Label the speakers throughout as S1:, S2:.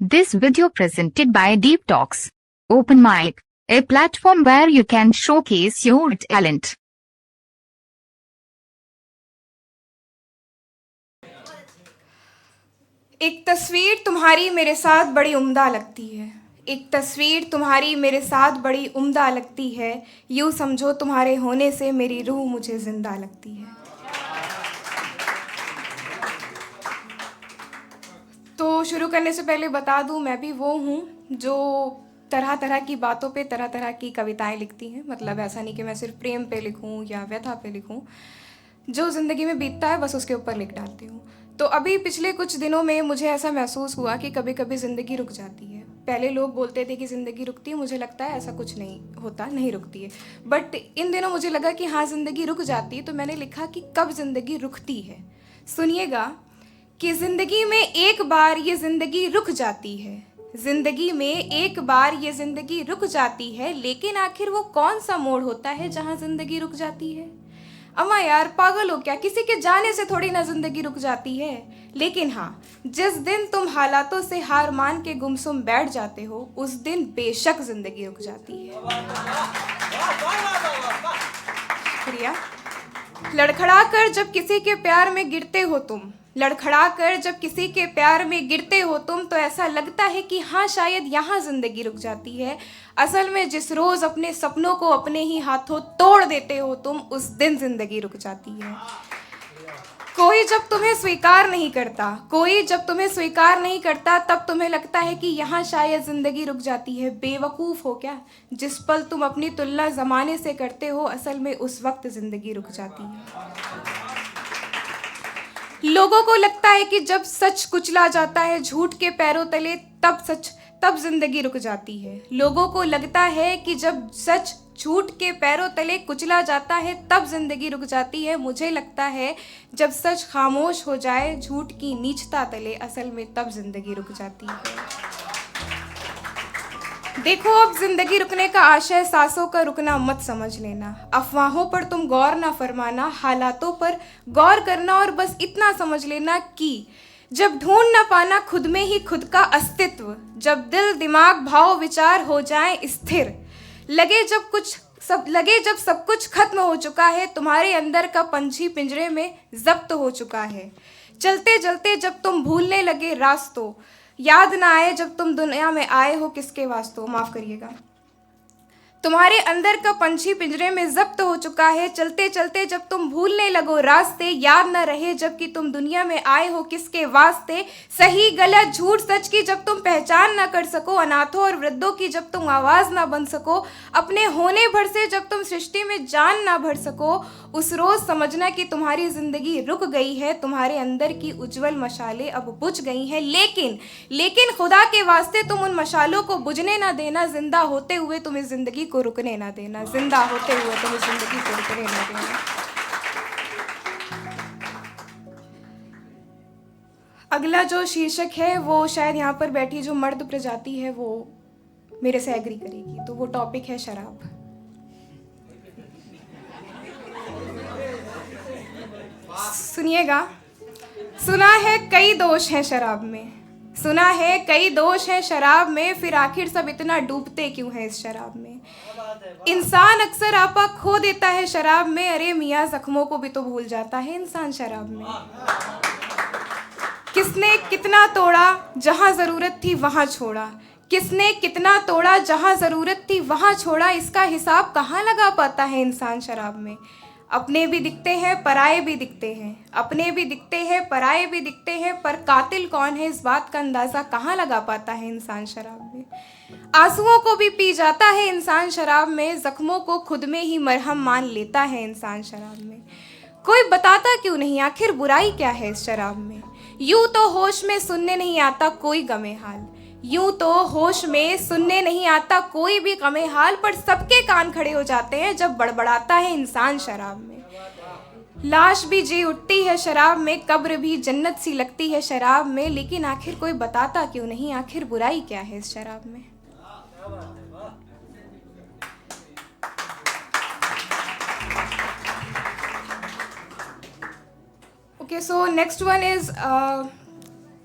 S1: This video presented by Deep Talks, Open Mic, a platform where you can showcase your talent.
S2: एक तस्वीर तुम्हारी मेरे साथ बड़ी उम्दा लगती है। एक तस्वीर तुम्हारी मेरे साथ बड़ी उम्दा लगती है। यूँ समझो तुम्हारे होने से मेरी रूह मुझे जिंदा लगती है। तो शुरू करने से पहले बता दूं, मैं भी वो हूँ जो तरह तरह की बातों पे तरह तरह की कविताएं लिखती हैं। मतलब ऐसा नहीं कि मैं सिर्फ प्रेम पे लिखूं या व्यथा पे लिखूं, जो ज़िंदगी में बीतता है बस उसके ऊपर लिख डालती हूँ। तो अभी पिछले कुछ दिनों में मुझे ऐसा महसूस हुआ कि कभी कभी ज़िंदगी रुक जाती है। पहले लोग बोलते थे कि ज़िंदगी रुकती है, मुझे लगता है ऐसा कुछ नहीं होता, नहीं रुकती है। बट इन दिनों मुझे लगा कि हाँ, ज़िंदगी रुक जाती है। तो मैंने लिखा कि कब ज़िंदगी रुकती है। सुनिएगा कि ज़िंदगी में एक बार ये ज़िंदगी रुक जाती है। ज़िंदगी में एक बार ये ज़िंदगी रुक जाती है, लेकिन आखिर वो कौन सा मोड़ होता है जहाँ ज़िंदगी रुक जाती है। अम्मा यार, पागल हो क्या? किसी के जाने से थोड़ी ना ज़िंदगी रुक जाती है। लेकिन हाँ, जिस दिन तुम हालातों से हार मान के गुमसुम बैठ जाते हो, उस दिन बेशक ज़िंदगी रुक जाती है। शुक्रिया। लड़खड़ा कर जब किसी के प्यार में गिरते हो तुम, लड़खड़ा कर जब किसी के प्यार में गिरते हो तुम, तो ऐसा लगता है कि हाँ, शायद यहाँ ज़िंदगी रुक जाती है। असल में जिस रोज़ अपने सपनों को अपने ही हाथों तोड़ देते हो तुम, उस दिन ज़िंदगी रुक जाती है। कोई जब तुम्हें स्वीकार नहीं करता, कोई जब तुम्हें स्वीकार नहीं करता, तब तुम्हें लगता है कि यहाँ शायद ज़िंदगी रुक जाती है। बेवकूफ़ हो क्या? जिस पल तुम अपनी तुलना ज़माने से करते हो, असल में उस वक्त ज़िंदगी रुक जाती है। लोगों को लगता है कि जब सच कुचला जाता है झूठ के पैरों तले, तब जिंदगी रुक जाती है। लोगों को लगता है कि जब सच झूठ के पैरों तले कुचला जाता है, तब जिंदगी रुक जाती है। मुझे लगता है जब सच खामोश हो जाए झूठ की नीचता तले, असल में तब जिंदगी रुक जाती है। देखो, अब जिंदगी रुकने का आशय सांसों का रुकना मत समझ लेना। अफवाहों पर तुम गौर ना फरमाना, हालातों पर गौर करना और बस इतना समझ लेना कि जब ढूंढ ना पाना खुद में ही खुद का अस्तित्व, जब दिल दिमाग भाव विचार हो जाए स्थिर, लगे जब सब कुछ खत्म हो चुका है, तुम्हारे अंदर का पंछी पिंजरे में जब्त हो चुका है। चलते चलते जब तुम भूलने लगे रास्तों, याद ना आए जब तुम दुनिया में आए हो किसके वास्तों, माफ करिएगा। तुम्हारे अंदर का पंछी पिंजरे में जब्त हो चुका है। चलते चलते जब तुम भूलने लगो रास्ते, याद न रहे जबकि तुम दुनिया में आए हो किसके वास्ते। सही गलत झूठ सच की जब तुम पहचान ना कर सको, अनाथों और वृद्धों की जब तुम आवाज़ ना बन सको, अपने होने भर से जब तुम सृष्टि में जान ना भर सको, उस रोज़ समझना कि तुम्हारी ज़िंदगी रुक गई है। तुम्हारे अंदर की उज्जवल मशालें अब बुझ गई हैं, लेकिन खुदा के वास्ते तुम उन मशालों को बुझने ना देना। जिंदा होते हुए तुम इस ज़िंदगी को रुकने ना देना। जिंदा होते हुए तुम इस ज़िंदगी को रुकने ना देना। अगला जो शीर्षक है वो शायद यहाँ पर बैठी जो मर्द प्रजाति है वो मेरे से एग्री करेगी। तो वो टॉपिक है शराब। सुनिएगा। सुना है कई दोष हैं शराब में, सुना है कई दोष हैं शराब में, फिर आखिर सब इतना डूबते क्यों हैं इस शराब में। इंसान अक्सर आपा खो देता है शराब में। अरे मियाँ, जख्मों को भी तो भूल जाता है इंसान शराब में। किसने कितना तोड़ा जहाँ ज़रूरत थी वहाँ छोड़ा, किसने कितना तोड़ा जहाँ ज़रूरत थी वहाँ छोड़ा। इसका हिसाब कहाँ लगा पाता है इंसान शराब में। अपने भी दिखते हैं पराये भी दिखते हैं, अपने भी दिखते हैं पराये भी दिखते हैं, पर कातिल कौन है इस बात का अंदाज़ा कहाँ लगा पाता है इंसान शराब में। आंसुओं को भी पी जाता है इंसान शराब में, जख्मों को खुद में ही मरहम मान लेता है इंसान शराब में। कोई बताता क्यों नहीं आखिर बुराई क्या है इस शराब में। यूं तो होश में सुनने नहीं आता कोई गमे हाल, यूं तो होश में सुनने नहीं आता कोई भी गमे हाल, पर सबके कान खड़े हो जाते हैं जब बड़बड़ाता है इंसान शराब में। लाश भी जी उठती है शराब में, कब्र भी जन्नत सी लगती है शराब में, लेकिन आखिर कोई बताता क्यों नहीं आखिर बुराई क्या है इस शराब में। Okay, so next one is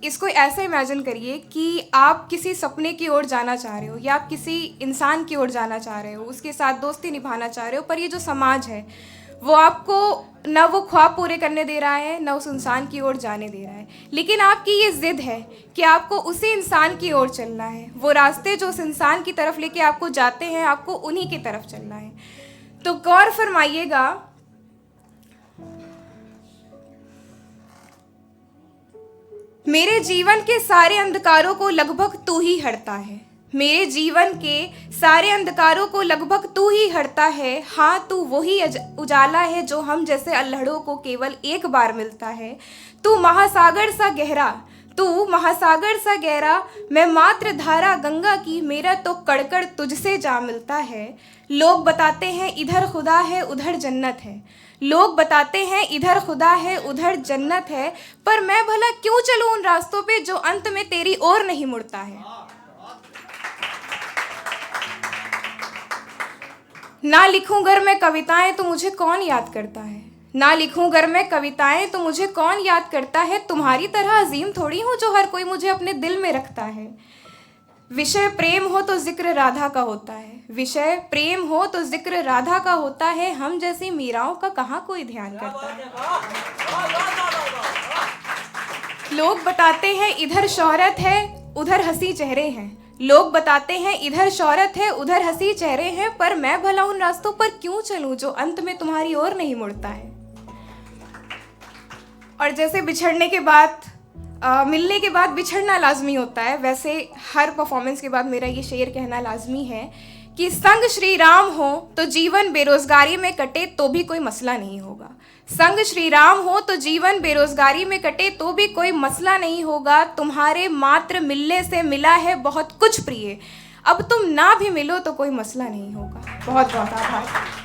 S2: इसको ऐसे इमेजिन करिए कि आप किसी सपने की ओर जाना चाह रहे हो या आप किसी इंसान की ओर जाना चाह रहे हो, उसके साथ दोस्ती निभाना चाह रहे हो, पर ये जो समाज है वो आपको ना वो ख्वाब पूरे करने दे रहा है, ना उस इंसान की ओर जाने दे रहा है। लेकिन आपकी ये ज़िद है कि आपको उसी इंसान की ओर चलना है, वो रास्ते जो उस इंसान की तरफ लेके आपको जाते हैं, आपको उन्हीं की तरफ चलना है। तो गौर फरमाइएगा, मेरे जीवन के सारे अंधकारों को लगभग तू ही हटता है। मेरे जीवन के सारे अंधकारों को लगभग तू ही हटता है। हाँ, तू वही उजाला है जो हम जैसे अल्हड़ों को केवल एक बार मिलता है। तू महासागर सा गहरा, मैं मात्र धारा गंगा की, मेरा तो कड़कड़ तुझसे जा मिलता है। लोग बताते हैं इधर खुदा है उधर जन्नत है, लोग बताते हैं इधर खुदा है उधर जन्नत है, पर मैं भला क्यों चलूं उन रास्तों पे जो अंत में तेरी ओर नहीं मुड़ता है। ना लिखूं घर में कविताएं तो मुझे कौन याद करता है, ना लिखूं घर में कविताएं तो मुझे कौन याद करता है। तुम्हारी तरह अजीम थोड़ी हूं जो हर कोई मुझे अपने दिल में रखता है। विषय प्रेम हो तो जिक्र राधा का होता है, विषय प्रेम हो तो जिक्र राधा का होता है। हम जैसी मीराओं का कहाँ कोई ध्यान करता है। लोग बताते हैं इधर शोहरत है उधर हंसी चेहरे हैं, लोग बताते हैं इधर शोहरत है उधर हंसी चेहरे हैं, पर मैं भला उन रास्तों पर क्यों चलूं जो अंत में तुम्हारी ओर नहीं मुड़ता है। और जैसे बिछड़ने के बाद मिलने के बाद बिछड़ना लाजमी होता है, वैसे हर परफॉर्मेंस के बाद मेरा ये शेर कहना लाजमी है कि संग श्री राम हो तो जीवन बेरोजगारी में कटे तो भी कोई मसला नहीं होगा। संग श्री राम हो तो जीवन बेरोजगारी में कटे तो भी कोई मसला नहीं होगा। तुम्हारे मात्र मिलने से मिला है बहुत कुछ प्रिय, अब तुम ना भी मिलो तो कोई मसला नहीं होगा। बहुत बहुत आभार।